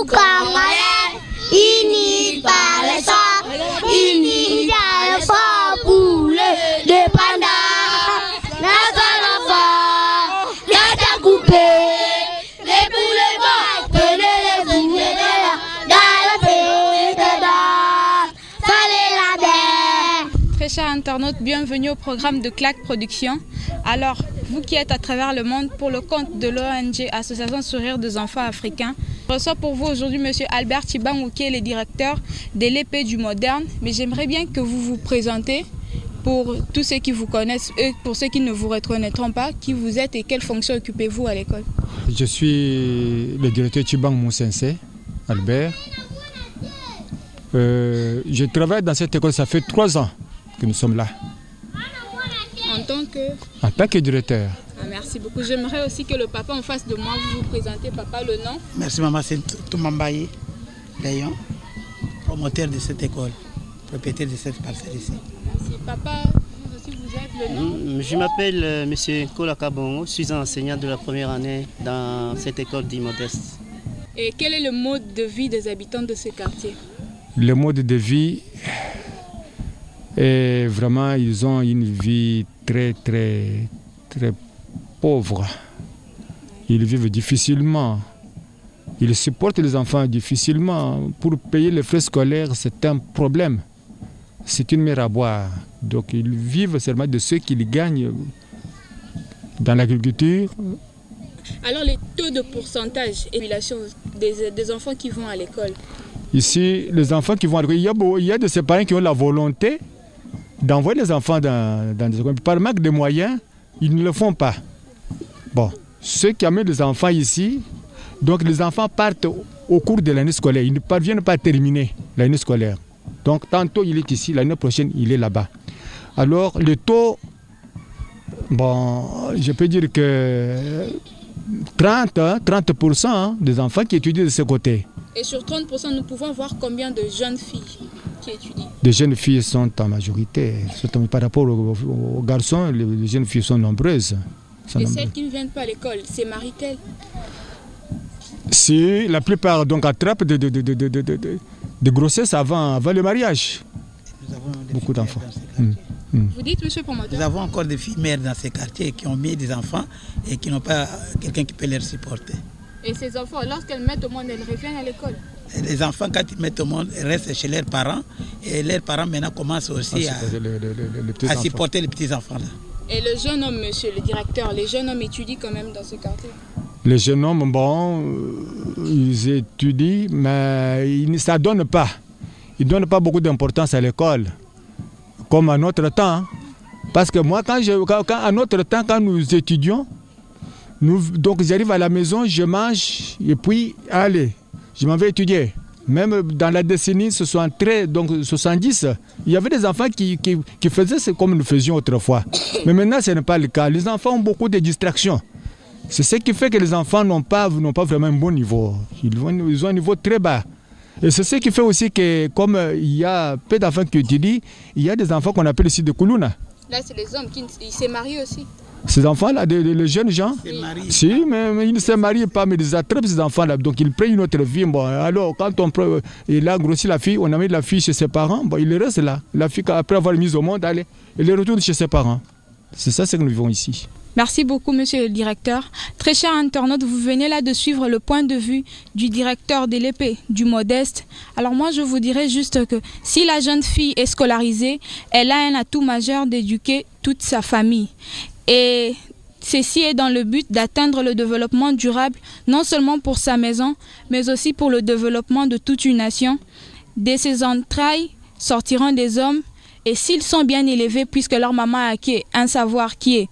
Congolais, unis par les sorts, unis par le fort pour l'indépendance. Notre enfant, notre coupé, les poules vont, prenez les boules dans le pays dedans, salez la terre. Très chers internautes, bienvenue au programme de Claque Production. Alors, vous qui êtes à travers le monde pour le compte de l'ONG Association Sourire des enfants africains, je reçois pour vous aujourd'hui M. Albert Tshibangou qui est le directeur de l'épée du moderne. Mais j'aimerais bien que vous vous présentez pour tous ceux qui vous connaissent et pour ceux qui ne vous reconnaîtront pas, qui vous êtes et quelle fonction occupez-vous à l'école. Je suis le directeur Tshibangou Moussensé, Albert. Je travaille dans cette école, ça fait 3 ans que nous sommes là. En tant que directeur. Ah, merci beaucoup. J'aimerais aussi que le papa en face de moi, vous vous présentez, papa, le nom. Merci maman, c'est Toumambaye Léon, promoteur de cette école, propriétaire de cette parcelle ici. Merci. Papa, vous aussi vous êtes le nom. Je m'appelle M. Kolaka Bongo, je suis enseignant de la première année dans cette école d'Imodeste. Et quel est le mode de vie des habitants de ce quartier? Le mode de vie, et vraiment, ils ont une vie très pauvre. Ils vivent difficilement. Ils supportent les enfants difficilement. Pour payer les frais scolaires, c'est un problème. C'est une mer à boire. Donc ils vivent seulement de ce qu'ils gagnent dans l'agriculture. Alors les taux de pourcentage et des enfants qui vont à l'école? Ici, les enfants qui vont à l'école, il y a de ces parents qui ont la volonté d'envoyer les enfants dans des écoles. Par manque de moyens, ils ne le font pas. Bon, ceux qui amènent les enfants ici, donc les enfants partent au cours de l'année scolaire. Ils ne parviennent pas à terminer l'année scolaire. Donc tantôt il est ici, l'année prochaine il est là-bas. Alors le taux, bon, je peux dire que 30% des enfants qui étudient de ce côté. Et sur 30%, nous pouvons voir combien de jeunes filles qui étudient? Les jeunes filles sont en majorité. Par rapport aux garçons, les jeunes filles sont nombreuses. Et celles qui ne viennent pas à l'école, c'est marient-elles? Si, la plupart donc attrapent de grossesses avant le mariage. Beaucoup d'enfants. Vous dites, monsieur promoteur? Nous avons encore des filles mères dans ces quartiers qui ont mis des enfants et qui n'ont pas quelqu'un qui peut les supporter. Et ces enfants, lorsqu'elles mettent au monde, elles reviennent à l'école? Les enfants, quand ils mettent au monde, restent chez leurs parents. Et leurs parents maintenant commencent aussi à supporter les petits-enfants là. Et le jeune homme, monsieur le directeur, les jeunes hommes étudient quand même dans ce quartier? Les jeunes hommes, bon, ils étudient, mais ça ne donne pas. Ils ne donnent pas beaucoup d'importance à l'école, comme à notre temps. Parce que moi, à notre temps, quand nous étudions, donc j'arrive à la maison, je mange, et puis, allez, je m'en vais étudier. Même dans la décennie 73, donc 70, il y avait des enfants qui faisaient ce comme nous faisions autrefois. Mais maintenant, ce n'est pas le cas. Les enfants ont beaucoup de distractions. C'est ce qui fait que les enfants n'ont pas vraiment un bon niveau. Ils ont un niveau très bas. Et c'est ce qui fait aussi que, comme il y a peu d'enfants qui étudient, il y a des enfants qu'on appelle ici des Koulouna. Là, c'est les hommes qui se marient aussi. Ces enfants-là, les jeunes gens, si, mais ils ne se marient pas, mais ils attrapent ces enfants-là. Donc ils prennent une autre vie. Bon, alors, quand il a grossi la fille, on a mis la fille chez ses parents, bon, il reste là. La fille, après avoir mis au monde, allez, elle retourne chez ses parents. C'est ça ce que nous vivons ici. Merci beaucoup, monsieur le directeur. Très chers internautes, vous venez là de suivre le point de vue du directeur de l'épée, du Modeste. Alors moi, je vous dirais juste que si la jeune fille est scolarisée, elle a un atout majeur d'éduquer toute sa famille. Et ceci est dans le but d'atteindre le développement durable, non seulement pour sa maison, mais aussi pour le développement de toute une nation. De ses entrailles sortiront des hommes, et s'ils sont bien élevés, puisque leur maman a acquis un savoir qui est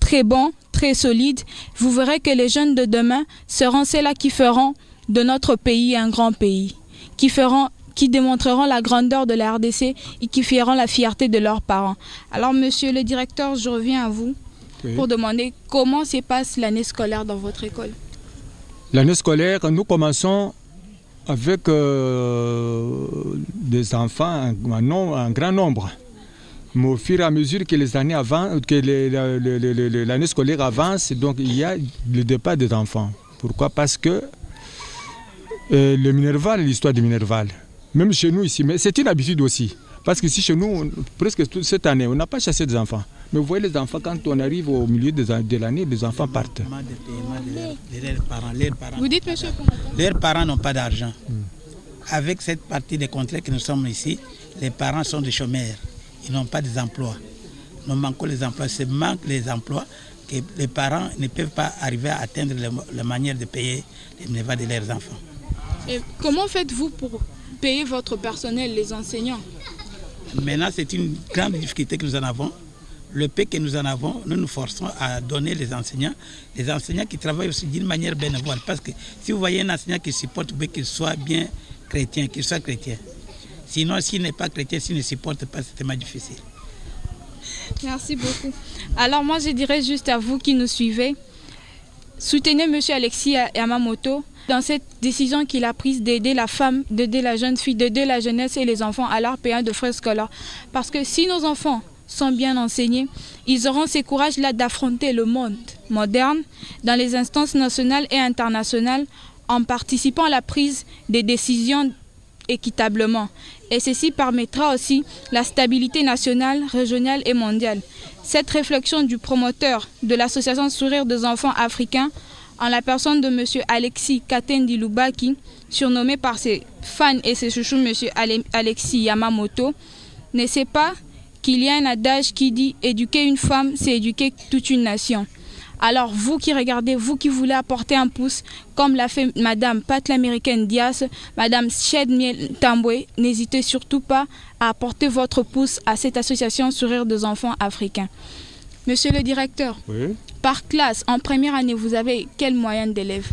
très bon, très solide, vous verrez que les jeunes de demain seront ceux-là qui feront de notre pays un grand pays, qui démontreront la grandeur de la RDC et qui feront la fierté de leurs parents. Alors, monsieur le directeur, je reviens à vous pour demander comment se passe l'année scolaire dans votre école. L'année scolaire, nous commençons avec des enfants, un grand nombre. Mais au fur et à mesure que les années avancent, que l'année scolaire avance, donc il y a le départ des enfants. Pourquoi? Parce que Le Minerval, l'histoire du Minerval. Même chez nous ici, mais c'est une habitude aussi. Parce que si chez nous, presque toute cette année, on n'a pas chassé des enfants. Mais vous voyez les enfants, quand on arrive au milieu de l'année, les enfants partent. Vous dites, monsieur? Leurs parents n'ont pas d'argent. Avec cette partie des contrats que nous sommes ici, les parents sont des chômeurs. Ils n'ont pas d'emplois. Nous manquons les emplois. C'est manque les emplois que les parents ne peuvent pas arriver à atteindre la manière de payer les Minerval de leurs enfants. Et comment faites-vous pour payer votre personnel, les enseignants? Maintenant, c'est une grande difficulté que nous en avons. Le peu que nous en avons, nous nous forçons à donner les enseignants qui travaillent aussi d'une manière bénévole. Parce que si vous voyez un enseignant qui supporte, bien qu'il soit bien chrétien, qu'il soit chrétien. Sinon, s'il n'est pas chrétien, s'il ne supporte pas, c'est tellement difficile. Merci beaucoup. Alors moi, je dirais juste à vous qui nous suivez, soutenez M. Alexis Yamamoto dans cette décision qu'il a prise d'aider la femme, d'aider la jeune fille, d'aider la jeunesse et les enfants à leur payer de frais scolaires. Parce que si nos enfants sont bien enseignés, ils auront ce courage-là d'affronter le monde moderne dans les instances nationales et internationales en participant à la prise des décisions équitablement. Et ceci permettra aussi la stabilité nationale, régionale et mondiale. Cette réflexion du promoteur de l'association Sourire des enfants africains, en la personne de M. Alexis Katendi Lubaki, surnommé par ses fans et ses chouchous M. Alexis Yamamoto, ne sait pas qu'il y a un adage qui dit « éduquer une femme, c'est éduquer toute une nation ». Alors vous qui regardez, vous qui voulez apporter un pouce, comme l'a fait Madame Pat l'Américaine Diaz, Madame Shed Miel Tambwe, n'hésitez surtout pas à apporter votre pouce à cette association Sourire des enfants africains. Monsieur le directeur, oui. Par classe, en première année, vous avez quelle moyenne d'élèves?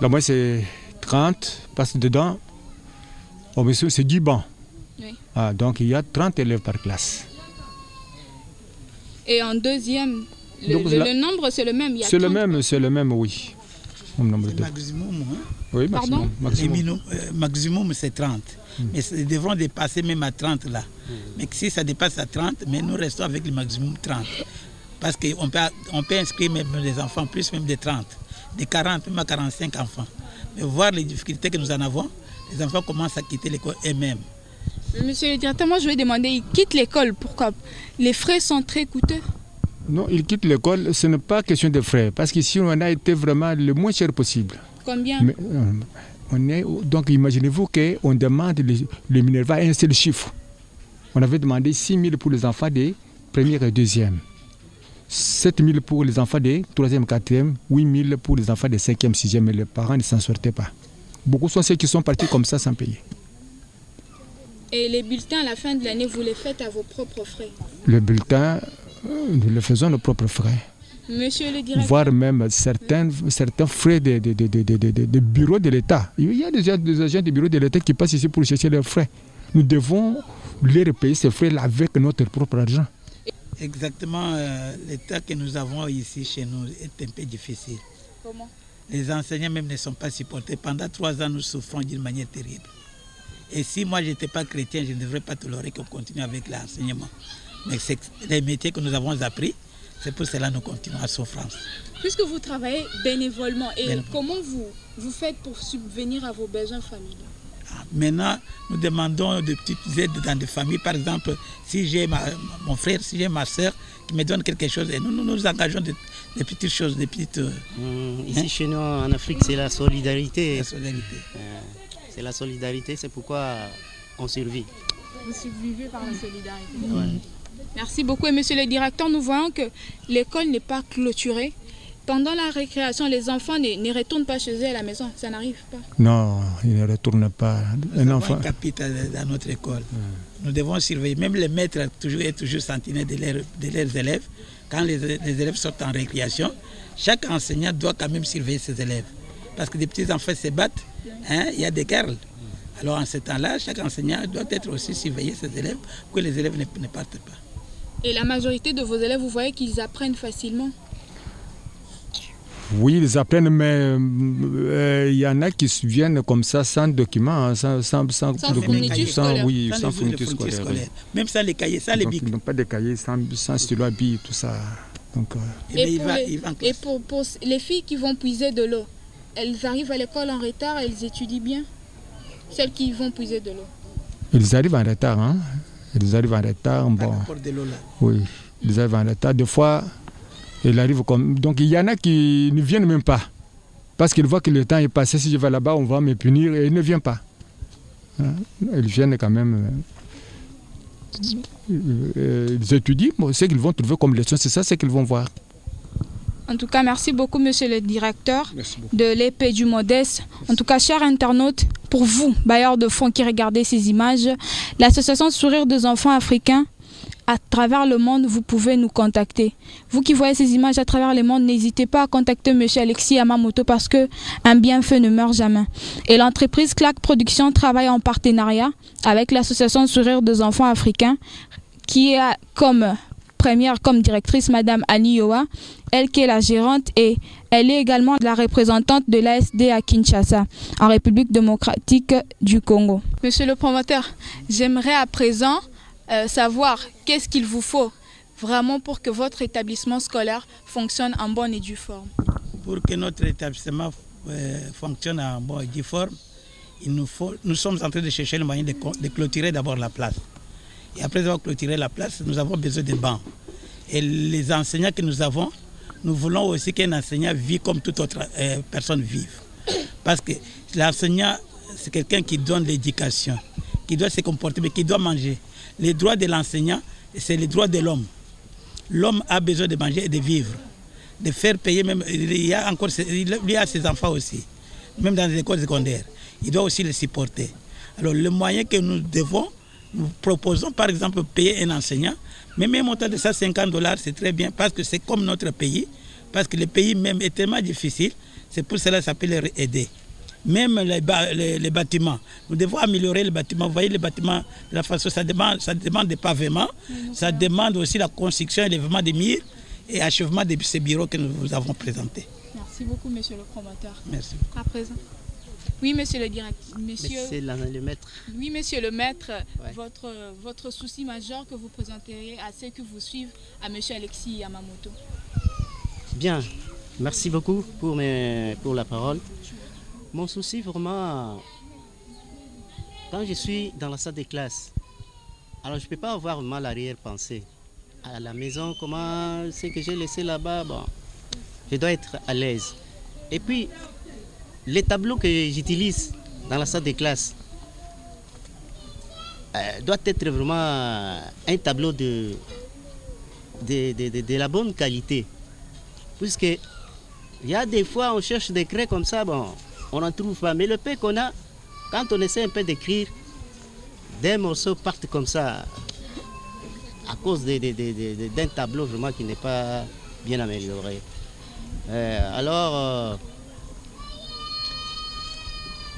La moyenne c'est 30, parce que dedans, c'est 10 bancs. Oui. Ah, donc il y a 30 élèves par classe. Et en deuxième, le nombre c'est le même? C'est le même, oui. C'est maximum, hein? Oui, pardon? Maximum c'est 30. Mais ils devront dépasser même à 30 là. Mais si ça dépasse à 30, mais nous restons avec le maximum 30. Parce qu'on peut inscrire même des enfants, plus même de 30, de 40, même à 45 enfants. Mais voir les difficultés que nous en avons, les enfants commencent à quitter l'école eux-mêmes. Monsieur le directeur, moi je vais demander, ils quittent l'école, pourquoi? Les frais sont très coûteux. Non, ils quittent l'école, ce n'est pas question de frais, parce qu'ici on a été vraiment le moins cher possible. Combien? Mais, donc imaginez-vous qu'on demande le Minerval un seul chiffre. On avait demandé 6 000 pour les enfants des première et deuxième, 7 000 pour les enfants des troisième, quatrième, 8 000 pour les enfants des cinquième, sixième, mais les parents ne s'en sortaient pas. Beaucoup sont ceux qui sont partis comme ça sans payer. Et les bulletins à la fin de l'année, vous les faites à vos propres frais? Les bulletins, nous les faisons à nos propres frais. Monsieur le directeur. Voire même certains frais des bureaux de l'État. Il y a déjà des agents du bureau de l'État qui passent ici pour chercher leurs frais. Nous devons les repayer ces frais-là avec notre propre argent. Exactement, l'état que nous avons ici chez nous est un peu difficile. Comment? Les enseignants même ne sont pas supportés. Pendant 3 ans, nous souffrons d'une manière terrible. Et si moi je n'étais pas chrétien, je ne devrais pas tolérer qu'on continue avec l'enseignement. Mais c'est les métiers que nous avons appris, c'est pour cela que nous continuons à souffrance. Puisque vous travaillez bénévolement, comment vous faites pour subvenir à vos besoins familiaux? Maintenant, nous demandons de petites aides dans des familles. Par exemple, si j'ai mon frère, si j'ai ma soeur qui me donne quelque chose, et nous engageons des petites choses, des petites... Ici, chez nous, en Afrique, c'est la solidarité. La solidarité. C'est la solidarité, c'est pourquoi on survit. Vous survivez par la solidarité. Ouais. Merci beaucoup. Et monsieur le directeur, nous voyons que l'école n'est pas clôturée. Pendant la récréation, les enfants ne retournent pas chez eux à la maison. Ça n'arrive pas. Non, ils ne retournent pas. Nous avons un chapitre dans notre école. Nous devons surveiller. Même les maîtres sont toujours sentinelles de leurs élèves. Quand les élèves sortent en récréation, chaque enseignant doit quand même surveiller ses élèves. Parce que des petits enfants se battent, hein, il y a des guerres. Alors en ce temps-là, chaque enseignant doit être aussi surveiller ses élèves pour que les élèves ne partent pas. Et la majorité de vos élèves, vous voyez qu'ils apprennent facilement? Oui, ils apprennent, mais il y en a qui viennent comme ça sans documents, sans fourniture scolaire. Oui, sans fourniture scolaire. Même sans les cahiers, sans les bics. Ils n'ont pas de cahiers, sans stylo à billes, tout ça. Donc, et pour les filles qui vont puiser de l'eau, elles arrivent à l'école en retard, elles étudient bien. Celles qui vont puiser de l'eau. Ils arrivent en retard, hein. Ils arrivent en retard, bon. De l'eau, là. Oui, ils arrivent en retard. Des fois, ils arrivent comme... Donc il y en a qui ne viennent même pas. Parce qu'ils voient que le temps est passé. Si je vais là-bas, on va me punir et ils ne viennent pas. Hein? Ils viennent quand même... Ils étudient, ce qu'ils vont trouver comme leçon, c'est ça ce qu'ils vont voir. En tout cas, merci beaucoup, monsieur le directeur de l'épée du Modeste. En tout cas, chers internautes, pour vous, bailleurs de fonds qui regardez ces images, l'association Sourire des enfants africains, à travers le monde, vous pouvez nous contacter. Vous qui voyez ces images à travers le monde, n'hésitez pas à contacter monsieur Alexis Yamamoto parce que un bienfait ne meurt jamais. Et l'entreprise Claque Production travaille en partenariat avec l'association Sourire des enfants africains qui a comme directrice Madame Annie Yoa, elle qui est la gérante et elle est également la représentante de l'ASD à Kinshasa, en République démocratique du Congo. Monsieur le promoteur, j'aimerais à présent savoir qu'est-ce qu'il vous faut vraiment pour que votre établissement scolaire fonctionne en bonne et due forme. Pour que notre établissement fonctionne en bonne et due forme, nous sommes en train de chercher le moyen de clôturer d'abord la place. Et après avoir clôturé la place, nous avons besoin de bancs. Et les enseignants que nous avons, nous voulons aussi qu'un enseignant vive comme toute autre personne vive. Parce que l'enseignant, c'est quelqu'un qui donne l'éducation, qui doit se comporter, mais qui doit manger. Les droits de l'enseignant, c'est les droits de l'homme. L'homme a besoin de manger et de vivre, de faire payer même. Il y a ses enfants aussi, même dans les écoles secondaires. Il doit aussi les supporter. Alors le moyen que nous proposons par exemple payer un enseignant, même un montant de $150, c'est très bien parce que c'est comme notre pays, parce que le pays même est tellement difficile, c'est pour cela que ça peut les aider. Même les bâtiments, nous devons améliorer les bâtiments. Vous voyez les bâtiments de la façon, ça demande des pavements, ça demande aussi la construction et l'élèvement des murs et achèvement de ces bureaux que nous vous avons présentés. Merci beaucoup, monsieur le promoteur. Merci. À présent. Oui, monsieur le directeur. Monsieur le maître. Oui, monsieur le maître, ouais. votre souci majeur que vous présenterez à ceux qui vous suivent, à monsieur Alexis Yamamoto. Bien, merci beaucoup pour la parole. Mon souci vraiment, quand je suis dans la salle de classe, alors je ne peux pas avoir vraiment l'arrière-pensée. À la maison, comment c'est que j'ai laissé là-bas, bon, je dois être à l'aise. Et puis, les tableaux que j'utilise dans la salle de classe doit être vraiment un tableau de la bonne qualité. Puisque il y a des fois on cherche des craies comme ça, bon, on n'en trouve pas. Mais le peu qu'on a, quand on essaie un peu d'écrire, des morceaux partent comme ça à cause d'un tableau vraiment qui n'est pas bien amélioré.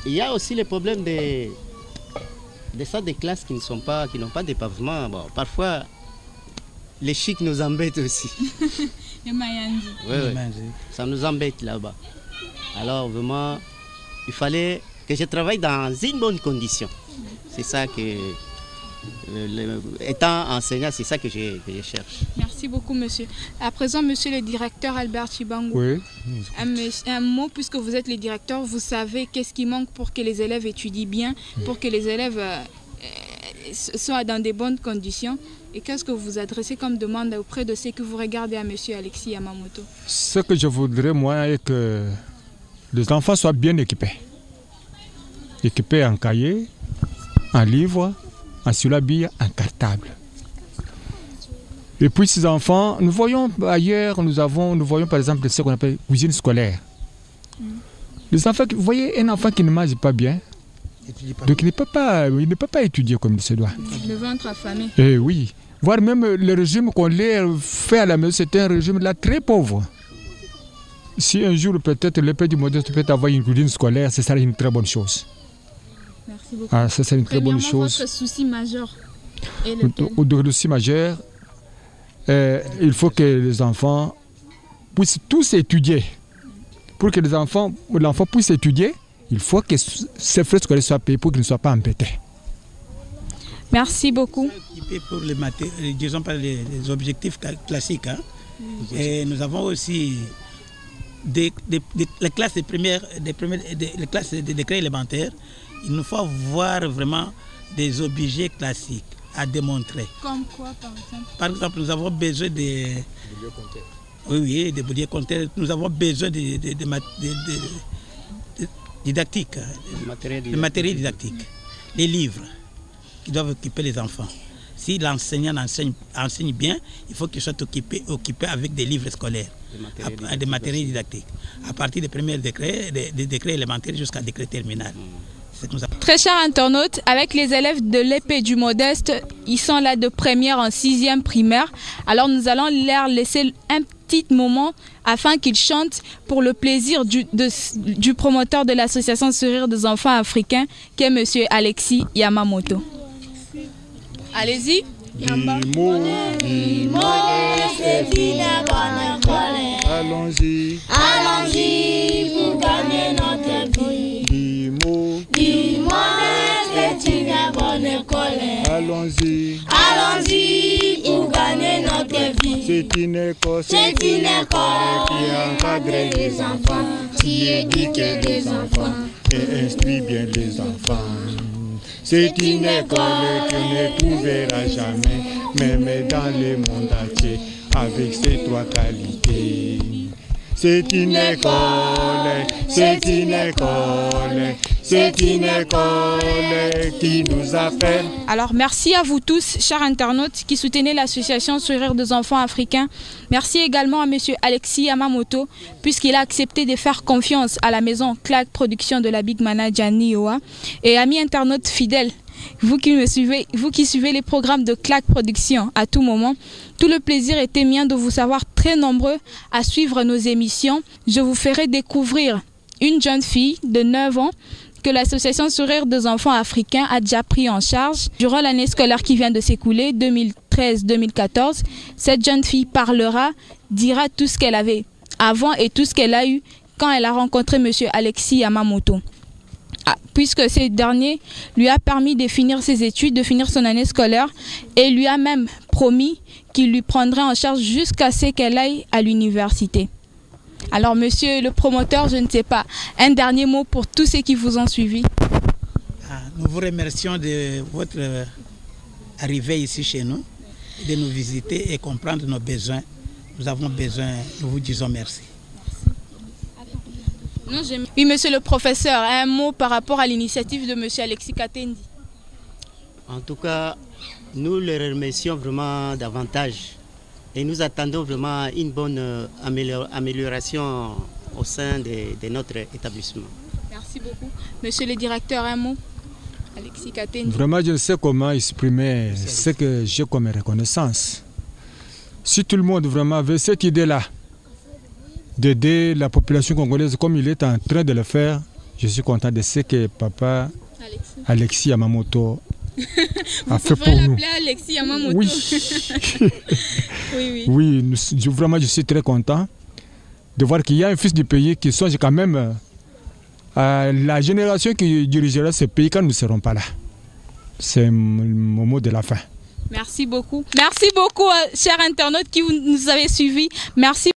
Il y a aussi le problème des salles de classe qui n'ont pas de pavement. Bon, parfois, les chics nous embêtent aussi. Oui, ça nous embête là-bas. Alors vraiment, il fallait que je travaille dans une bonne condition. C'est ça que, étant enseignant, c'est ça que je cherche. Merci beaucoup, monsieur. À présent, monsieur le directeur Albert Chibango, oui. Un mot, puisque vous êtes le directeur, vous savez qu'est-ce qui manque pour que les élèves étudient bien, pour que les élèves soient dans de bonnes conditions. Et qu'est-ce que vous adressez comme demande auprès de ceux que vous regardez à monsieur Alexis Yamamoto? Ce que je voudrais, moi, est que les enfants soient bien équipés. Équipés en cahier, en livre, en syllabille, en cartable. Et puis ces enfants, nous voyons ailleurs, nous voyons par exemple ce qu'on appelle cuisine scolaire. Les enfants, vous voyez un enfant qui ne mange pas bien, donc il ne peut pas étudier comme il se doit. Le ventre affamé. Et oui, voire même le régime qu'on leur fait à la maison, c'est un régime là très pauvre. Si un jour peut-être l'épée du Modeste peut avoir une cuisine scolaire, ce serait une très bonne chose. Merci beaucoup. Ah, ça c'est une très bonne chose. Votre souci majeur est le souci majeur, il faut que les enfants puissent tous étudier. Pour que l'enfant puisse étudier, il faut que ces frais scolaires soient payés pour qu'ils ne soient pas embêtés. Merci beaucoup. Pour disons pas les objectifs classiques. Hein. Et nous avons aussi les classes les classes des décrets élémentaires, il nous faut voir vraiment des objets classiques à démontrer. Comme quoi, par exemple? Par exemple, nous avons besoin de... Oui, des bouliers compteurs. Nous avons besoin de didactiques, de matériel didactique, les livres qui doivent occuper les enfants. Si l'enseignant enseigne bien, il faut qu'il soit occupé avec des livres scolaires, des matériels didactiques, à partir des premiers décrets, des décrets élémentaires jusqu'à décret terminal. Très chers internautes, avec les élèves de l'épée du Modeste, ils sont là de première en 6e primaire. Alors nous allons leur laisser un petit moment afin qu'ils chantent pour le plaisir du promoteur de l'association Sourire des enfants africains, qui est M. Alexis Yamamoto. Allez-y. Allons-y. Allons-y pour gagner notre vie. C'est une bonne école. Allons-y. Allons-y pour gagner notre vie. C'est une école qui encadre les enfants, qui éduque les enfants et instruit bien les enfants. C'est une école que ne trouvera jamais, même dans le monde entier, avec ses 3 qualités. C'est une école, c'est une école, c'est une école qui nous appelle. Alors merci à vous tous, chers internautes, qui soutenez l'association Sourire des enfants africains. Merci également à M. Alexis Yamamoto, puisqu'il a accepté de faire confiance à la maison Claque Production de la Big Manager Nioa. Et amis internautes fidèles, vous qui suivez les programmes de Claque Production à tout moment, tout le plaisir était mien de vous savoir très nombreux à suivre nos émissions. Je vous ferai découvrir une jeune fille de 9 ans que l'association Sourire des enfants africains a déjà pris en charge durant l'année scolaire qui vient de s'écouler, 2013-2014. Cette jeune fille parlera, dira tout ce qu'elle avait avant et tout ce qu'elle a eu quand elle a rencontré M. Alexis Yamamoto. Puisque ce dernier lui a permis de finir ses études, de finir son année scolaire, et lui a même promis qu'il lui prendrait en charge jusqu'à ce qu'elle aille à l'université. Alors monsieur le promoteur, je ne sais pas, un dernier mot pour tous ceux qui vous ont suivi. Nous vous remercions de votre arrivée ici chez nous, de nous visiter et comprendre nos besoins. Nous avons besoin, nous vous disons merci. Non, oui, monsieur le professeur, un mot par rapport à l'initiative de monsieur Alexis Katendi. En tout cas, nous le remercions vraiment davantage et nous attendons vraiment une bonne amélioration au sein de notre établissement. Merci beaucoup. Monsieur le directeur, un mot. Alexis Katendi. Vraiment, je ne sais comment exprimer ce que j'ai comme reconnaissance. Si tout le monde vraiment avait cette idée-là, d'aider la population congolaise comme il est en train de le faire, je suis content de ce que papa Alexis Yamamoto a fait pour nous. Alexis Yamamoto. Oui, oui, vraiment je suis très content de voir qu'il y a un fils du pays qui songe quand même à la génération qui dirigera ce pays quand nous ne serons pas là. C'est mon mot de la fin. Merci beaucoup. Merci beaucoup, chers internautes qui nous avez suivis. Merci.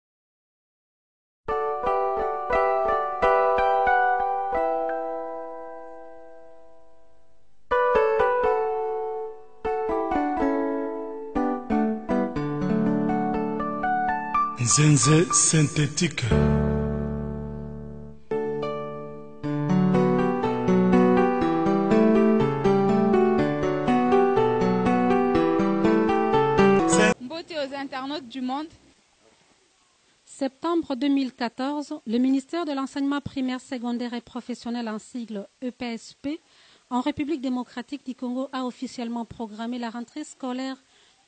Zenze synthétique. Beauté aux internautes du monde. Septembre 2014, le ministère de l'Enseignement primaire, secondaire et professionnel en sigle EPSP en République démocratique du Congo a officiellement programmé la rentrée scolaire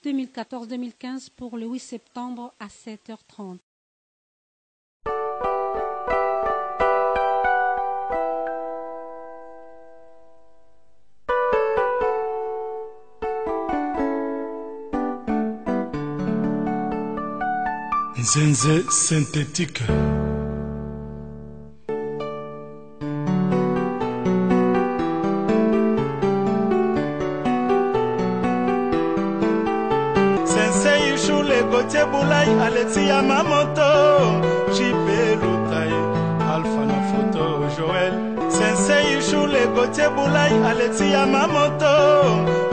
2014-2015 pour le 8 septembre à 7h30. Zenze synthétique. Sensei Shule Gotier Boulay Alexis Yamamoto, Jipé Luta. Conseil Choule Gauthier Boulay Alexis Yamamoto.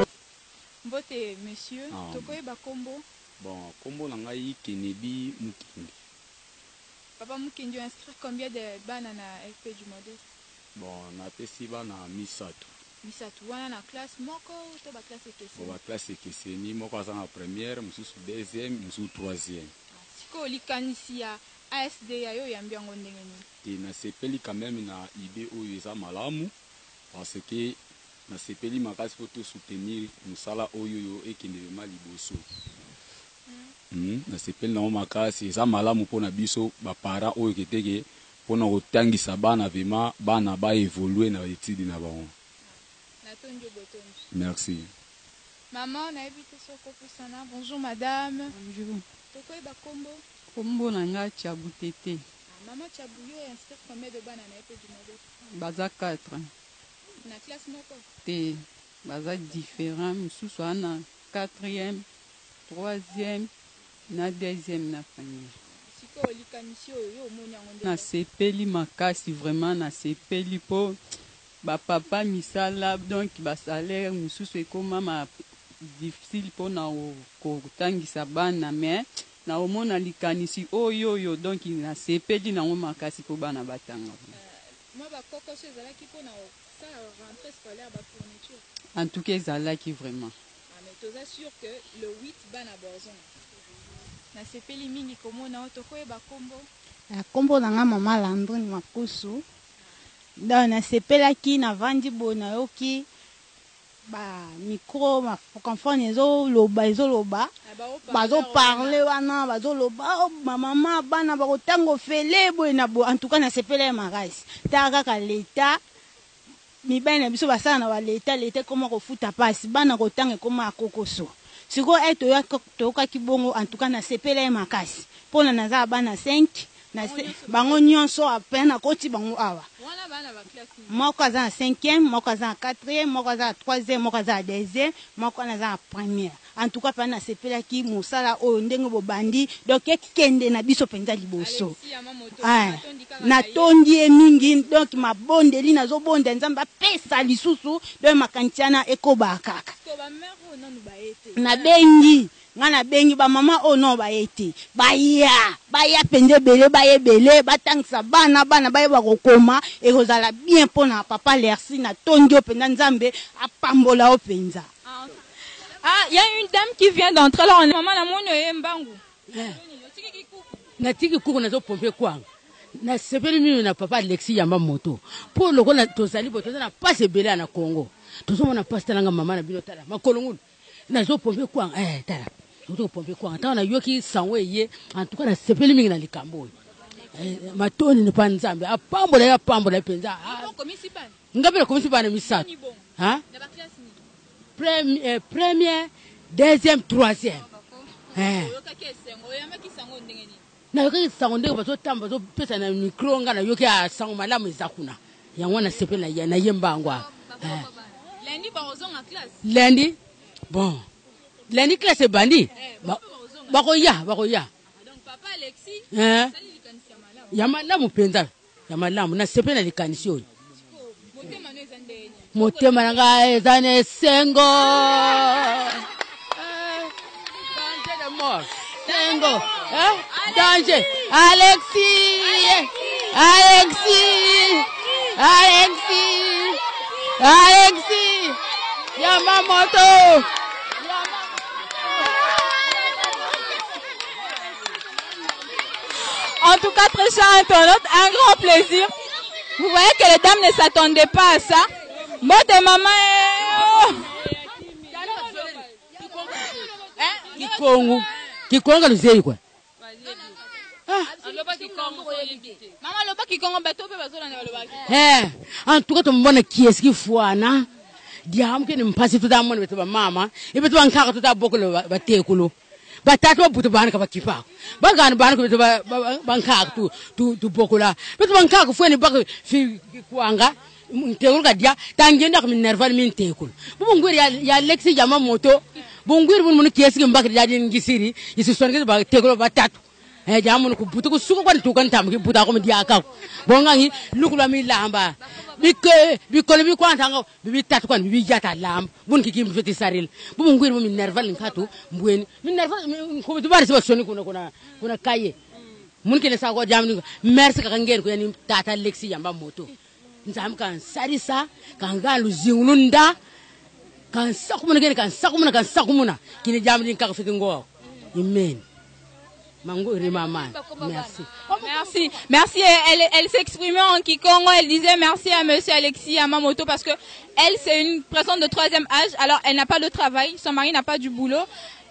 Mbote monsieur, tokoyeba kombo. Bon, kombo nangai Kennedy Mukindi. Papa Mukindi inscrit combien de bana na FP du Modeste? Bon, na pesi bana misatu. Misatu wana na classe moko to ba classe ekese. Bon, ba classe ekese ni moko aza na première, mususu deuxième, mususu troisième. Siko likanisi ya ASD yo yambi yango ndenge nini? Et na sepeli quand même na idée oyo eza malamu parce que na sepeli makasi pour soutenir musala oyo yo ekende ma liboso. Na sepeli na makasi eza malamu pona biso ba parents oyo keteke pona kotangisa bana vema bana ba évoluer na étude na bango. Merci. Maman, on a évité ce qu'on. Bonjour madame. Bonjour. Tokoyeba kombo? Kombo nanga Tchabou Tété. Maman Tchabou yo inscrit combien de bana na FP du Modeste? Baza 4. Na classe moko? Té. Baza différent. Moussou na 4e, 3e, na 2e na famille. Siko likanisi yo omoni yango ndenge. Na sepeli makasi vraiment na sepeli po ba papa misala donc ba salaire moussou ekoma ma difficile po na ko tangisa bana mais na omona likanisi oyo donc na sepeli na ngo makasi po bana batanga. Moi ba koko chez ezalaki po na ça rentrée scolaire ba fourniture. En tout cas ezalaki vraiment. Mais toza sûr que le 8 bana borzon. Na sepeli mingi komona tokoyeba kombo. Kombo nanga mama Landrine Makusu. Donc na sepelaki na vandi bona yoki ba micro ma enfant ezoloba bazo parler wana bazo loba mama bana ba kotango fele boina bo en tout cas na sepela makasi taka ka leta mi bana biso basala na ba leta comment ko futa pasi bana kotanga koma akokoso siko eto ya toka kibongo en tout cas na sepela makasi pona naza bana 5 na bango nyonso apena koti bango awa wana bana ba classe moko aza na 5e moko aza na 4e moko aza na 3e moko aza na 2e moko aza na première en tout cas pa na sepelaki musala oyo ndenge bobandi donc ekende na biso penza liboso na tondi mingi donc mabondeli nazobonda nzamba pesa lisusu donc makantiana ekoba kaka na bengi ngana bengi ba mama o no ba yete baya pende bele baye bele batangisa bana baye bakokoma ekozala bien pona papa Lersi na tondio penda nzambe apambola o penza. Ah, il y a une dame qui vient d'entrer là, maman la monyo yembangu. Na tiki kuko na zo pompe kwanga. Na sepeli mimi na papa Alexis Yamamoto. Po loko na tozali boto na passe bele na Congo. Tozomona passe talanga mama na bino tala makolongu. Na zo pompe kwanga tala. Zo pompe kwanga tana yoki sanwe ye en tout cas na sepeli mimi na likambo. Matoni ne pa nzambe apambola penza. Ngabela komisi bana misatu. Ha? Première, deuxième, troisième. Na yoki sango ndenge bazo tamba bazo pesa na micro nga na yoki a sango malamu ezakuna. Yango na sepela ya na yembangwa. Lundi bazonga classe. Lundi. Bon. Lundi classe bandi. Bakoya. Donc papa Alexis, ya malamu penza. Ya malamu na sepela likanisi oyo. Motema nanga ezane sengo. Danger de mort. Sengo. Danger. Alexis. Yamamoto. En tout cas, très cher internaute, un grand plaisir. Vous voyez que les dames ne s'attendaient pas à ça. Bote maman. Kikongo luzei kwa. Maman loba kikongo bato pe bazola na loba. En tout cas tumbona kieski fuana. Diamke ni mpasi tutamona betu ba mama. Ibetu bankaka tutabokolo batekulu. Batatu butu bana ka bakipa. Bagana bana ko betu bankaka tu bokola. Betu bankaka fueni baka fi kwanga. Ntekulu kadia tangenda ko minerval min tekulu. Bungwiri ya Alexis Yamamoto. Bungwiri mun kieski mbaka jadi ngisiri. Isu songe ba tekulu batatu. jamu ko butu ko suko ko to kan tam ki buta ko mi dia ka bonga ngi lukula mi lamba bi ko bi ko antanga bi tat ko bi jata lamb bun ki kim feti saril bu mo ngir mo mi nerval ngatu mbweni mi nerval ko bi bari soni kuna kaye mun ki ne sa ko jamu merci ka ngeen ko yani tata lexi yamba moto nzam kan sarisa kan galu zingulunda kan sakumuna ngene kan sakumuna kini jamu din ka feti ngo amen. Merci. Merci. Elle s'exprimait en Kikongo. Elle disait merci à monsieur Alexis Yamamoto parce que elle, c'est une personne de 3e âge. Alors, elle n'a pas de travail. Son mari n'a pas du boulot.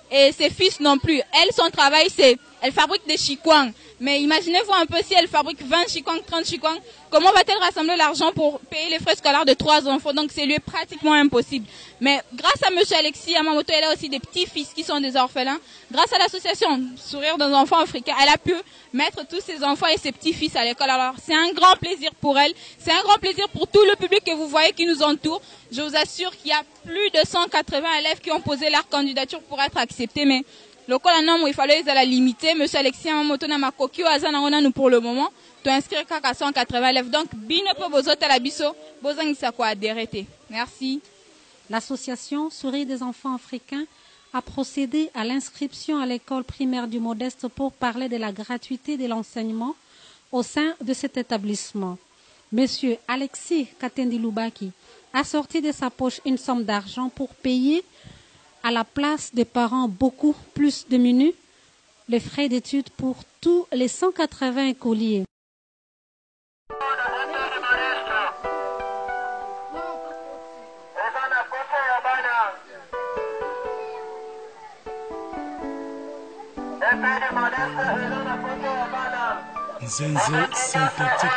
Et ses fils non plus. Elle, son travail, c'est, elle fabrique des chikwang. Mais imaginez-vous un peu si elle fabrique 20 chikwang, 30 chikwang. Comment va-t-elle rassembler l'argent pour payer les frais scolaires de 3 enfants? Donc, c'est lui pratiquement impossible. Mais grâce à monsieur Alexis Yamamoto, elle a aussi des petits-fils qui sont des orphelins. Grâce à l'association Sourire d'un enfant africain, elle a pu mettre tous ses enfants et ses petits-fils à l'école. Alors, c'est un grand plaisir pour elle. C'est un grand plaisir pour tout le public que vous voyez qui nous entoure. Je vous assure qu'il y a plus de 180 élèves qui ont posé leur candidature pour être acceptés. Mais le cas il fallait la limiter. Monsieur Alexis Yamamoto n'a makoki au azana nous pour le moment. Tu inscris qu'à 180 élèves. Donc, bine po bozo talabiso, bozang sa quoi adhérer. Merci. L'association Sourire des enfants africains a procédé à l'inscription à l'école primaire du Modeste pour parler de la gratuité de l'enseignement au sein de cet établissement. Monsieur Alexis Katendi Lubaki a sorti de sa poche une somme d'argent pour payer à la place des parents beaucoup plus démunis les frais d'études pour tous les 180 écoliers. Nzenze synthétique.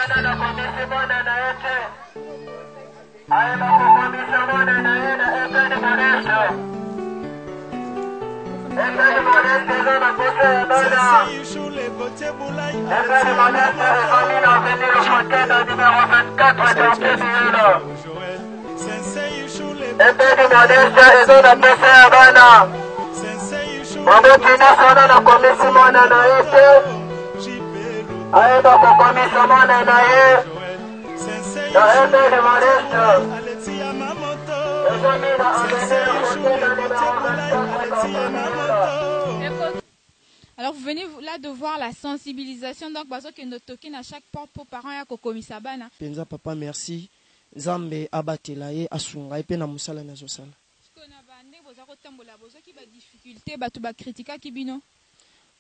Alors vous venez là de voir la sensibilisation donc parce que notre token à chaque porte pour parents ya kokomisabana. Penza papa merci. Nzambe abatela ye asunga pe na musala na zosala.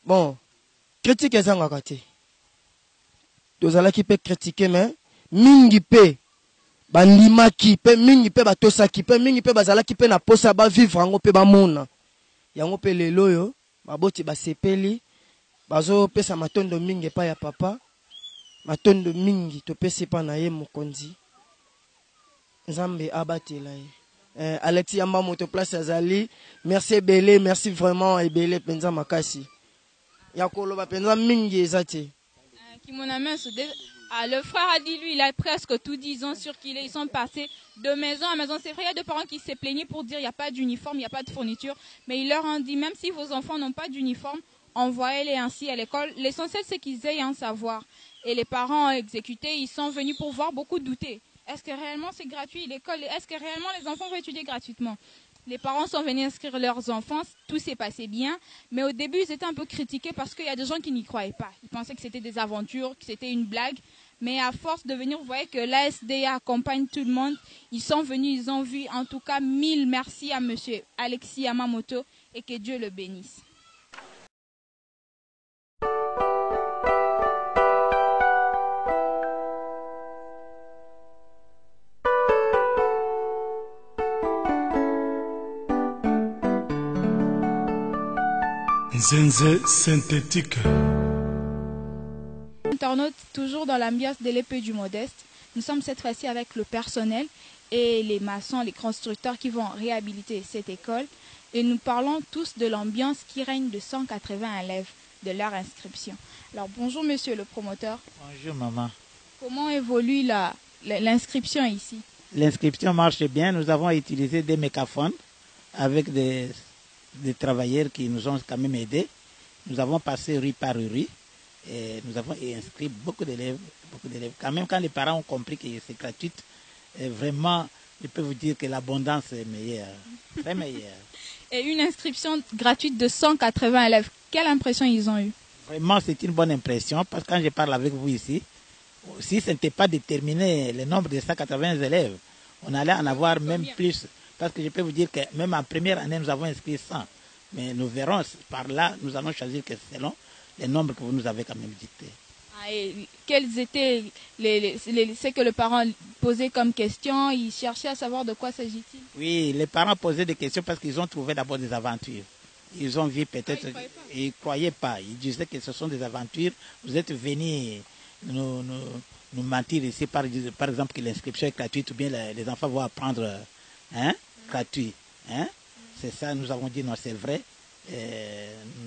Bon, critique ezanga te. Tozalaki pe critiquer mais mingi pe bandimaki pe mingi pe batosaki pe mingi pe bazalaki pe na posa ba vivre ngo pe ba mona. Yango pe lelo yo baboti basepeli bazo pesa matondo mingi pa ya papa. Matondo mingi to pesa pa na ye mokonzi. Nzambe abatela ye. Alexis Yamamoto place azali. Merci Ebele, merci vraiment Ebele penza makasi. Yakolo ba penza mingi ezati. Le frère a dit, lui, il a presque tout 10 ans sur qu'il est. Ils sont passés de maison à maison. C'est vrai, il y a deux parents qui s'est plaigné pour dire il n'y a pas d'uniforme, il n'y a pas de fourniture. Mais il leur a dit, même si vos enfants n'ont pas d'uniforme, envoyez-les ainsi à l'école. L'essentiel, c'est qu'ils aient un savoir. Et les parents exécutés, ils sont venus pour voir, beaucoup douter. Est-ce que réellement c'est gratuit l'école? Est-ce que réellement les enfants vont étudier gratuitement? Les parents sont venus inscrire leurs enfants, tout s'est passé bien. Mais au début, ils étaient un peu critiqués parce qu'il y a des gens qui n'y croyaient pas. Ils pensaient que c'était des aventures, que c'était une blague. Mais à force de venir, vous voyez que l'ASDA accompagne tout le monde. Ils sont venus, ils ont vu. En tout cas, 1000 merci à monsieur Alexis Yamamoto et que Dieu le bénisse. Nzenze synthétique. Internaute, toujours dans l'ambiance de l'épée du Modeste. Nous sommes cette fois-ci avec le personnel et les maçons, les constructeurs qui vont réhabiliter cette école. Et nous parlons tous de l'ambiance qui règne de 180 élèves, de leur inscription. Alors bonjour monsieur le promoteur. Bonjour maman. Comment évolue l'inscription ici? L'inscription marche bien. Nous avons utilisé des mécaphones avec des travailleurs qui nous ont quand même aidés. Nous avons passé rue par rue. Et nous avons inscrit beaucoup d'élèves. Quand même, quand les parents ont compris que c'est gratuit, vraiment, je peux vous dire que l'abondance est meilleure, très meilleure. Et une inscription gratuite de 180 élèves, quelle impression ils ont eu? Vraiment, c'est une bonne impression, parce que quand je parle avec vous ici, si ce n'était pas déterminé le nombre de 180 élèves, on allait en avoir même plus. Parce que je peux vous dire que même en première année, nous avons inscrit 100. Mais nous verrons, par là, nous allons choisir que selon les nombres que vous nous avez quand même dictés. Et quels étaient ce que le parent posait comme question? Ils cherchaient à savoir de quoi s'agit-il? Oui, les parents posaient des questions parce qu'ils ont trouvé d'abord des aventures. Ils ont vu peut-être, ils ne croyaient pas. Ils disaient que ce sont des aventures. Vous êtes venus nous mentir ici, par exemple, que l'inscription est gratuite ou bien les enfants vont apprendre gratuit. Hein? C'est ça, nous avons dit non, c'est vrai.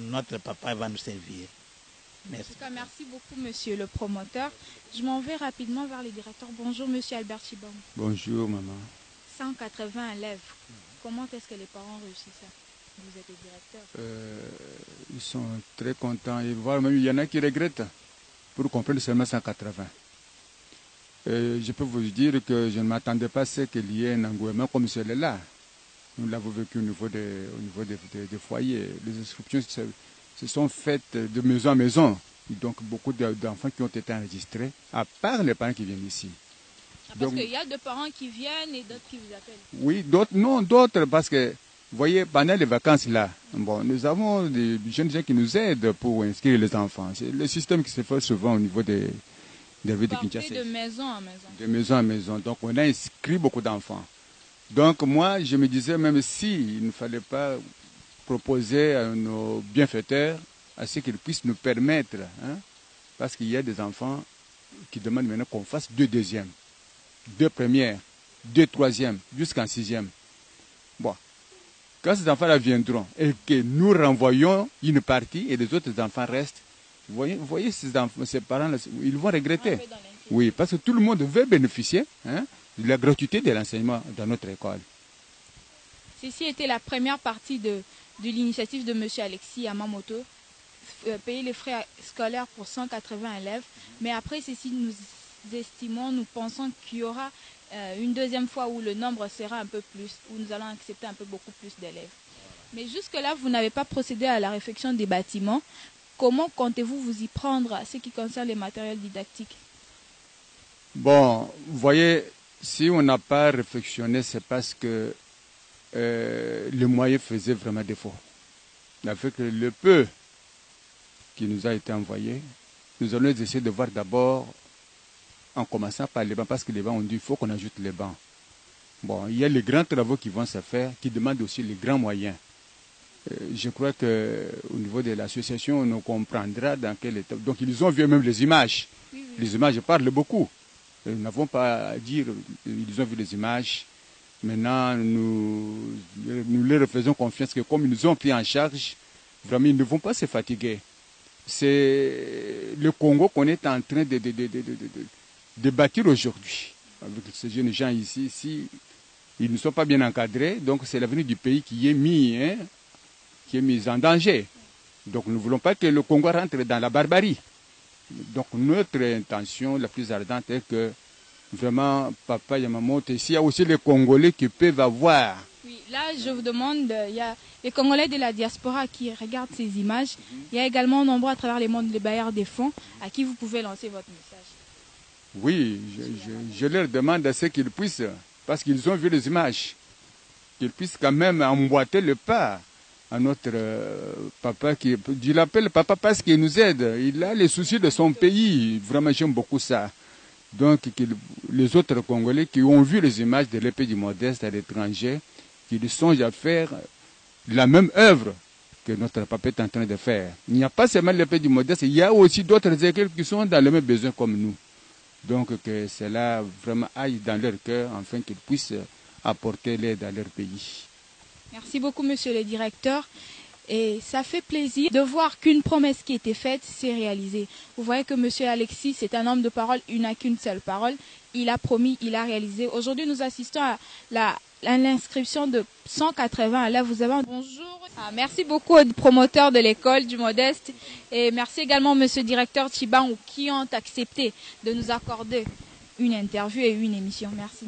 Notre papa va nous servir. Merci. En tout cas, merci beaucoup, monsieur le promoteur. Je m'en vais rapidement vers les directeurs. Bonjour, monsieur Albert Chibang. Bonjour, maman. 180 élèves. Comment est-ce que les parents réussissent ça? Vous êtes le directeur. Ils sont très contents. Et voire même, il y en a qui regrettent pour comprendre seulement 180. Je peux vous dire que je ne m'attendais pas à ce qu'il y ait un engouement comme celui-là. Nous l'avons vécu au niveau des foyers. Les inscriptions se sont faites de maison à maison. Donc beaucoup d'enfants qui ont été enregistrés, à part les parents qui viennent ici. Parce qu'il y a des parents qui viennent et d'autres qui vous appellent. Oui, d'autres parce que, vous voyez, pendant les vacances là, bon, nous avons des jeunes gens qui nous aident pour inscrire les enfants. C'est le système qui se fait souvent au niveau des villes de Kinshasa. De maison en maison. De maison en maison. Donc on a inscrit beaucoup d'enfants. Donc moi, je me disais, même s'il ne fallait pas proposer à nos bienfaiteurs à ce qu'ils puissent nous permettre, parce qu'il y a des enfants qui demandent maintenant qu'on fasse 2 deuxièmes, 2 premières, 2 troisièmes, jusqu'en 6e. Bon, quand ces enfants-là viendront et que nous renvoyons une partie et les autres enfants restent, vous voyez ces parents-là, ils vont regretter. Oui, parce que tout le monde veut bénéficier de la gratuité de l'enseignement dans notre école. Ceci était la première partie de l'initiative de M. Alexis Yamamoto, payer les frais scolaires pour 180 élèves. Mais après ceci, nous pensons qu'il y aura une deuxième fois où le nombre sera un peu plus, où nous allons accepter beaucoup plus d'élèves. Mais jusque-là, vous n'avez pas procédé à la réfection des bâtiments. Comment comptez-vous vous y prendre à ce qui concerne les matériels didactiques? Bon, vous voyez, si on n'a pas réflexionné, c'est parce que le moyen faisait vraiment défaut. Avec le peu qui nous a été envoyé, nous allons essayer de voir d'abord, en commençant par les bancs, parce que les bancs, on dit qu'il faut qu'on ajoute les bancs. Bon, il y a les grands travaux qui vont se faire, qui demandent aussi les grands moyens. Je crois qu'au niveau de l'association, on comprendra dans quel état. Donc, ils ont vu même les images. Oui. Les images parlent beaucoup. Nous n'avons pas à dire, ils ont vu les images. Maintenant, nous leur faisons confiance que comme ils nous ont pris en charge, vraiment, ils ne vont pas se fatiguer. C'est le Congo qu'on est en train de bâtir aujourd'hui. Avec ces jeunes gens ici, si ils ne sont pas bien encadrés, donc c'est l'avenir du pays qui est mis en danger. Donc nous ne voulons pas que le Congo rentre dans la barbarie. Donc notre intention la plus ardente est que vraiment Papa Yamamoto, ici il y a aussi les Congolais qui peuvent avoir. Oui, là je vous demande, il y a les Congolais de la diaspora qui regardent ces images. Il y a également nombreux à travers les mondes les bailleurs des fonds à qui vous pouvez lancer votre message. Oui, je leur demande à ce qu'ils puissent, parce qu'ils ont vu les images, qu'ils puissent quand même emboîter le pas à notre papa, je l'appelle papa parce qu'il nous aide. Il a les soucis de son pays. Vraiment, j'aime beaucoup ça. Donc, les autres Congolais qui ont vu les images de l'épée du Modeste à l'étranger, qu'ils songent à faire la même œuvre que notre papa est en train de faire. Il n'y a pas seulement l'épée du Modeste, il y a aussi d'autres écoles qui sont dans le même besoin comme nous. Donc, que cela vraiment aille dans leur cœur, afin qu'ils puissent apporter l'aide à leur pays. Merci beaucoup, monsieur le directeur. Et ça fait plaisir de voir qu'une promesse qui était faite s'est réalisée. Vous voyez que monsieur Alexis, c'est un homme de parole, il n'a qu'une seule parole. Il a promis, il a réalisé. Aujourd'hui, nous assistons à l'inscription de 180 élèves. Vous avez... Bonjour. Merci beaucoup aux promoteurs de l'école du Modeste et merci également monsieur directeur Chibangu qui ont accepté de nous accorder une interview et une émission. Merci.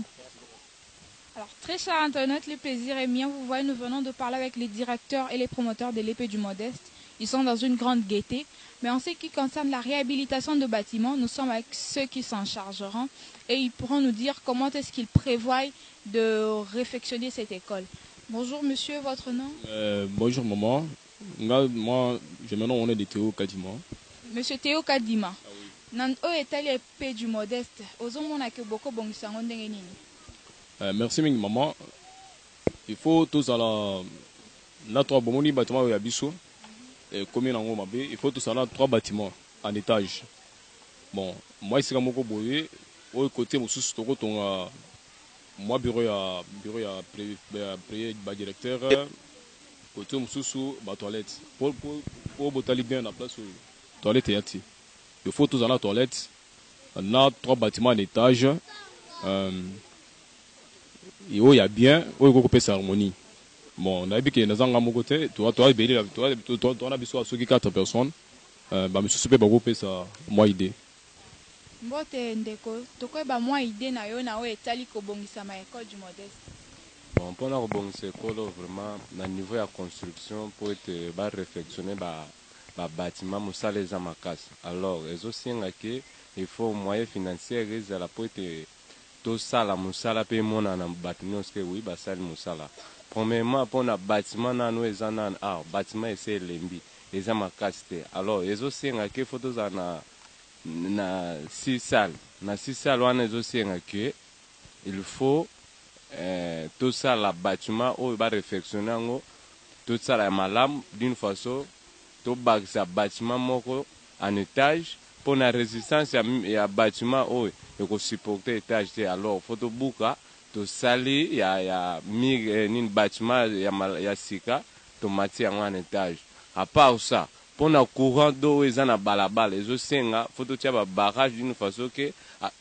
Alors, très chers internautes, le plaisir est mien. Vous voyez, nous venons de parler avec les directeurs et les promoteurs de l'épée du Modeste. Ils sont dans une grande gaieté. Mais en ce qui concerne la réhabilitation de bâtiments, nous sommes avec ceux qui s'en chargeront et ils pourront nous dire comment est-ce qu'ils prévoient de réfectionner cette école. Bonjour monsieur, votre nom? Bonjour maman. Moi, je me nomme Théo Kadima. Monsieur Théo Kadima. Nan o etali épée du Modeste. Ozomona ke boko bongisango ndenge nini? Merci maman. Il faut tous à la 3 bomoni bâtiments ya biso. Commune en Mabé, il faut tout ça là 3 bâtiments en étage. Bon, moi ici comme boye, au côté mon sous toko ton moi bureau à directeur, côté mon sous ba toilette. Pour botali bien la place toilette et yati. Il faut tout ça là toilette. On a 3 bâtiments en étage. Et où il y a bien, où il faut ça harmonie. Bon, on a vu que nous avons un côté, toi, on a besoin de 4 personnes. Je suis pas groupé ça, moi idée. Mbote ndeko, toko ba moi idée na yo na o etali ko bongisa ma école du Modeste. Bon, pour la rebongisa école vraiment na niveau de construction pour être réfectionner bâtiment musala les amakas. Alors, les aussi il faut moyen financier la pour être tout ça la musala pe mona na bâtiment que oui basal musala. Premièrement, pour un bâtiment, nous avons un bâtiment et c'est l'embi. Les gens casté. Alors, ils ont aussi un que photos na 6 salles. Na 6 salles, on a aussi un que il faut tout ça la bâtiment où il va réfectionner tout ça la malam d'une façon tout bâtiment moko en étage pour la résistance à bâtiment où il faut supporter étage. Alors, photo bouka to sali ya mig nin bâtiment ya sika to mati en étage. À part ça, pour na courant d'eau ils en balabala les osenga photo tia ba barrage d'une façon que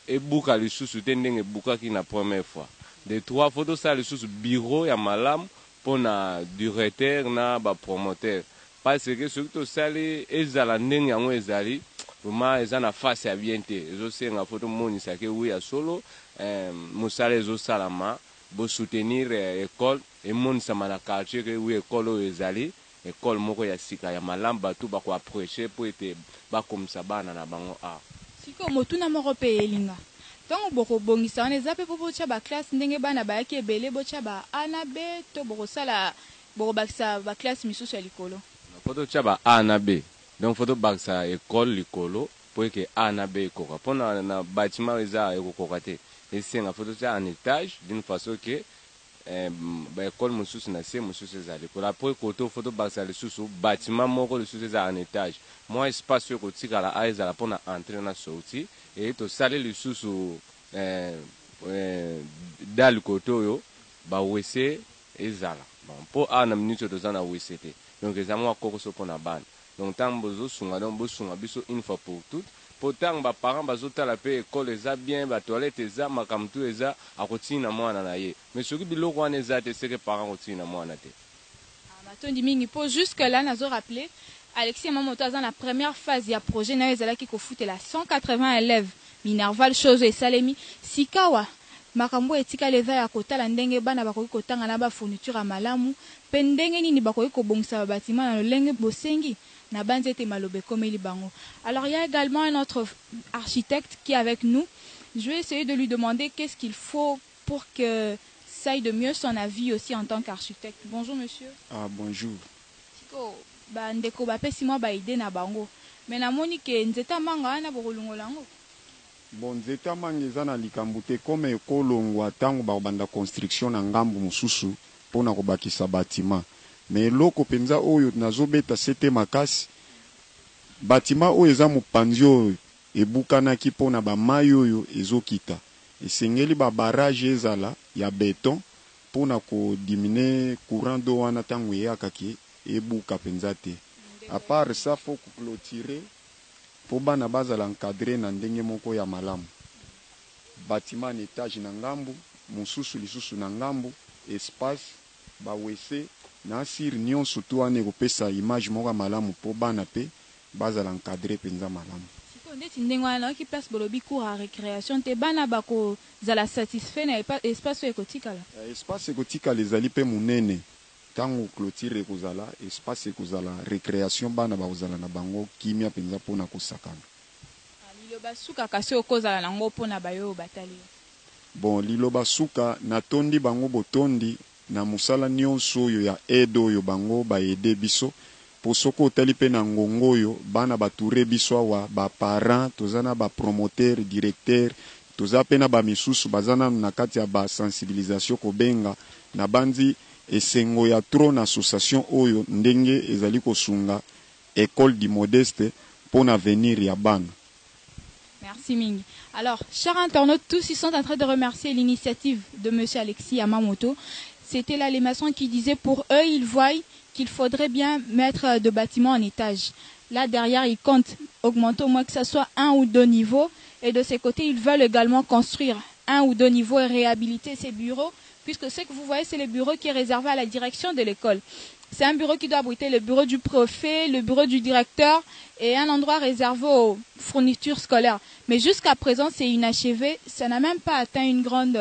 e buka le sous tendenge buka qui na première fois. De 3 photos ça le sous bureau ya malam pour na directeur na ba promoteur. Parce que surtout sali ezala ndenge yango ezali vraiment ezana face ya bien te. Les osenga photo moni ça que oui à solo musala ezosalama bo soutenir école et monde samana quartier que oui école ezali école moko ya sika ya malamba tout ba ko approcher pour être ba comme ça bana na bango a siko motuna moko pe elinga tango boko bongisa on ezape po bocha ba classe ndenge bana ba yaki ebele bocha ba ana b to boko sala boko bakisa ba classe misusu ya likolo photo cha ba ana b donc photo bakisa école likolo pour que ana b ko pour na bâtiment eza ekokoka te. Et c'est un photo en étage d'une façon que l'école Moussous n'a pas Moussous Zali. Pour la première photo, photo sous bâtiment mort le sous en étage. Moi, espace sur côté à la aise à la pour entrer dans sortie et to saler le sous dans le côté ba wc ezala. Bon pour un minute de temps à wc. Donc les amours encore sur pour na ban. Donc tant bozo sunga donc bosunga biso une fois pour toutes. Pourtant, les parents bazota la paix école eza bien, ba toilette eza, makamtu eza, akotina mwana na ye. Mais ce qui biloko wana eza te c'est que parents kotina mwana te. Matondi mingi po jusque là nazo rappeler Alexis Mamoto dans la première phase ya projet na ezala ki ko fouté la 180 élèves Minerval chose et Salemi Sikawa makambo etika leza ya kotala ndenge bana bakoki kotanga na ba fourniture ya malamu pe ndenge nini bakoki kobongisa bâtiment na lolenge bosengi. Alors il y a également un autre architecte qui est avec nous. Je vais essayer de lui demander qu'est-ce qu'il faut pour que ça aille de mieux son avis aussi en tant qu'architecte. Bonjour monsieur. Ah bonjour. Siko ba ndeko ba pesi mo ba idée na bango. Mais na moni ke nzeta manga na bokolongolango. Bon nzeta manga ezana likambute comme ekolongwa tango ba banda construction na ngambu mususu pona ko bakisa bâtiment. Mais loko penza oyo nazobeta sete makasi bâtiment oyo eza mopanzi oyo ebukanaki mpona bamai oyo ezokita esengeli babarage ezala ya beton mpona kodimine courant d'eau wana ntango eyakaki ebuka mpenza te. A part ça faut clôturer mpo bana bazala encadre na ndenge moko ya malamu. Bâtiment en étage na ngambu mosusu lisusu na ngambu espace bawese na asiri nyonso tu wana ekopesa image moko ya malamu mpo bana mpe bazala encadre mpenza malamu. Neti ndenge wana nayoki place bolobi cours ya récréation te bana bakozala satisfait na espace oyo ekotikala. Espace ekotikala ezali mpe monene ntango clôture ekozala espace ekozala récréation bana bakozala na bango kimia mpenza mpona kosakana. Liloba suka kasi okozala nango mpona bayo batali. Bon liloba suka natondi bango botondi na mosala nyonso oyo ya aide oyo bango baede biso po soko otali mpe na ngongo oyo bana batoure biso awa baparent toza na bapromoteur directeur toza mpe na bamisusu baza nanu na kati ya basensibilisation kobenga na bandi esengo ya tro na association oyo ndenge ezali kosunga école du modeste pour l'avenir ya bana. Merci Mingi. Alors, chers internautes, tous ils sont en train de remercier l'initiative de M. Alexis Yamamoto. C'était là les maçons qui disaient pour eux, ils voient qu'il faudrait bien mettre de bâtiments en étage. Là, derrière, ils comptent augmenter au moins que ce soit 1 ou 2 niveaux. Et de ces côtés, ils veulent également construire 1 ou 2 niveaux et réhabiliter ces bureaux, puisque ce que vous voyez, c'est le bureau qui est réservé à la direction de l'école. C'est un bureau qui doit abriter le bureau du préfet, le bureau du directeur et un endroit réservé aux fournitures scolaires. Mais jusqu'à présent, c'est inachevé. Ça n'a même pas atteint une grande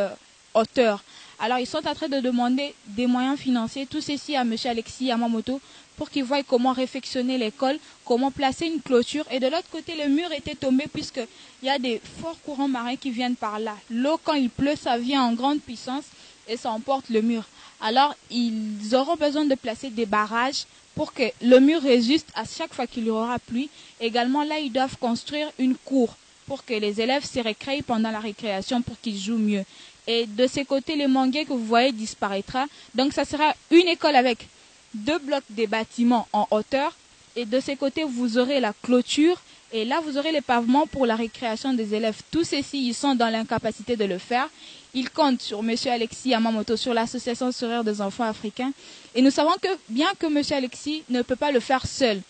hauteur. Alors, ils sont en train de demander des moyens financiers, tout ceci à M. Alexis Yamamoto, pour qu'il voie comment réfectionner l'école, comment placer une clôture. Et de l'autre côté, le mur était tombé puisqu'il y a des forts courants marins qui viennent par là. L'eau, quand il pleut, ça vient en grande puissance et ça emporte le mur. Alors, ils auront besoin de placer des barrages pour que le mur résiste à chaque fois qu'il y aura pluie. Également, là, ils doivent construire une cour pour que les élèves se récréent pendant la récréation pour qu'ils jouent mieux. Et de ces côtés, le manguier que vous voyez disparaîtra. Donc, ça sera une école avec 2 blocs de bâtiments en hauteur. Et de ces côtés, vous aurez la clôture. Et là, vous aurez les pavements pour la récréation des élèves. Tous ceux-ci, ils sont dans l'incapacité de le faire. Ils comptent sur M. Alexis Yamamoto, sur l'association Sourire des enfants africains. Et nous savons que, bien que M. Alexis ne peut pas le faire seul,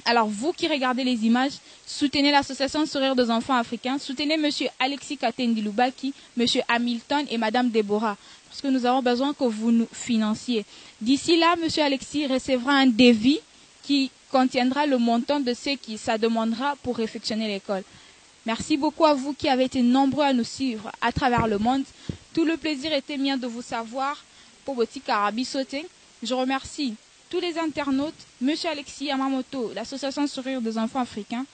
alors vous qui regardez les images, soutenez l'association Sourire des enfants africains, soutenez M. Alexis Katendi-Lubaki, M. Hamilton et Mme Deborah, parce que nous avons besoin que vous nous financiez. D'ici là, M. Alexis recevra un devis qui contiendra le montant de ce qui ça demandera pour réfectionner l'école. Merci beaucoup à vous qui avez été nombreux à nous suivre à travers le monde. Tout le plaisir était mien de vous savoir pour votre Carabi sauté. Je remercie tous les internautes, M. Alexis Yamamoto, l'association Sourire des enfants africains,